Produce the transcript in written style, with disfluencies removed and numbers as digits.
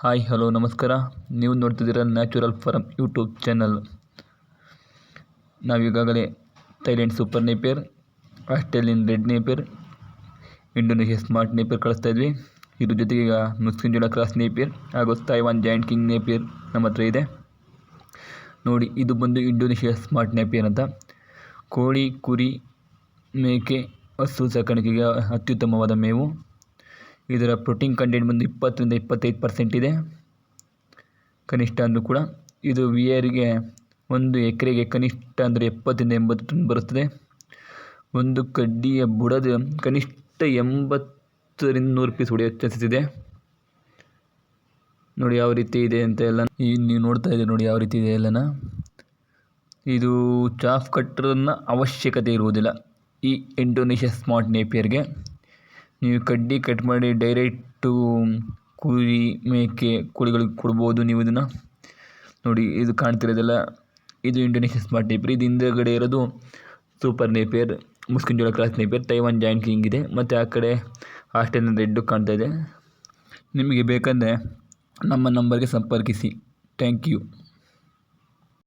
Hi hello ನಮಸ್ಕಾರ. ನೀವು ನೋಡ್ತಿದ್ದೀರ ನ್ಯಾಚುರಲ್ ಫಾರಮ್ ಯೂಟ್ಯೂಬ್ ಚಾನಲ್. ನಾವೀಗಾಗಲೇ Thailand super napier, Australian red napier, Indonesia smart napier ಕಳಿಸ್ತಾ ಇದ್ವಿ. ಇದ್ರ ಜೊತೆಗೆ ಈಗ ಮುಸ್ಕಿಂಜೋಳ ಕ್ರಾಸ್ ನೇಪಿಯರ್ ಹಾಗೂ ತೈವಾನ್ ಜಾಯಿಂಟ್ ಕಿಂಗ್ ನೇಪಿಯರ್ ನಮ್ಮ ಹತ್ರ ಇದೆ. ನೋಡಿ, ಇದು ಬಂದು ಇಂಡೋನೇಷ್ಯಾ ಸ್ಮಾರ್ಟ್ ನೇಪಿಯರ್ ಅಂತ. ಕೋಳಿ, ಕುರಿ, ಮೇಕೆ, ಹಸು ಸಾಕಾಣಿಕೆಗೆ ಅತ್ಯುತ್ತಮವಾದ ಮೇವು. ಇದರ ಪ್ರೋಟೀನ್ ಕಂಟೆಂಟ್ ಬಂದು 20-25% ಇದೆ ಕನಿಷ್ಠ ಅಂದರೂ ಕೂಡ. ಇದು ವಿಯರಿಗೆ 1 ಎಕರೆಗೆ ಕನಿಷ್ಠ ಅಂದರೆ 70-80 ಟನ್ ಬರುತ್ತದೆ. ಒಂದು ಕಡ್ಡಿಯ ಬುಡದ ಕನಿಷ್ಠ 80-100 ಪೀಸ್ ಹೊಡೆಯೋ ಚಾನ್ಸಸ್ ಇದೆ. ನೋಡಿ ಯಾವ ರೀತಿ ಇದೆ ಅಂತ ಎಲ್ಲ ನೀವು ನೋಡ್ತಾ ಇದ್ದೀರಿ. ನೋಡಿ ಯಾವ ರೀತಿ ಇದೆ ಎಲ್ಲನ. ಇದು ಚಾಫ್ ಕಟ್ಟರ್ನ ಅವಶ್ಯಕತೆ ಇರುವುದಿಲ್ಲ ಈ ಇಂಡೋನೇಷ್ಯಾ ಸ್ಮಾರ್ಟ್ ನೇಪಿಯರ್ಗೆ. ನೀವು ಕಡ್ಡಿ ಕಟ್ ಮಾಡಿ ಡೈರೆಕ್ಟು ಕುರಿ, ಮೇಕೆ, ಕೋಳಿಗಳಿಗೆ ಕೊಡ್ಬೋದು ನೀವು ಇದನ್ನು. ನೋಡಿ, ಇದು ಕಾಣ್ತಿರೋದೆಲ್ಲ ಇದು ಇಂಡೋನೇಷ್ಯಾ ಸ್ಮಾರ್ಟ್ ನೇಪಿಯರ್. ಇದು ಹಿಂದೆಗಡೆ ಇರೋದು ಸೂಪರ್ ನೇಪಿಯರ್, ಮುಸ್ಕಿಂಜೋಳ cross napier, Taiwan joint king ಇದೆ. ಮತ್ತು ಆ ಕಡೆ ಆಸ್ಟ್ರೇಲಿಯನ್ ರೆಡ್ಡು ಕಾಣ್ತಾ ಇದೆ. ನಿಮಗೆ ಬೇಕಂದರೆ ನಮ್ಮ ನಂಬರ್ಗೆ ಸಂಪರ್ಕಿಸಿ. Thank you.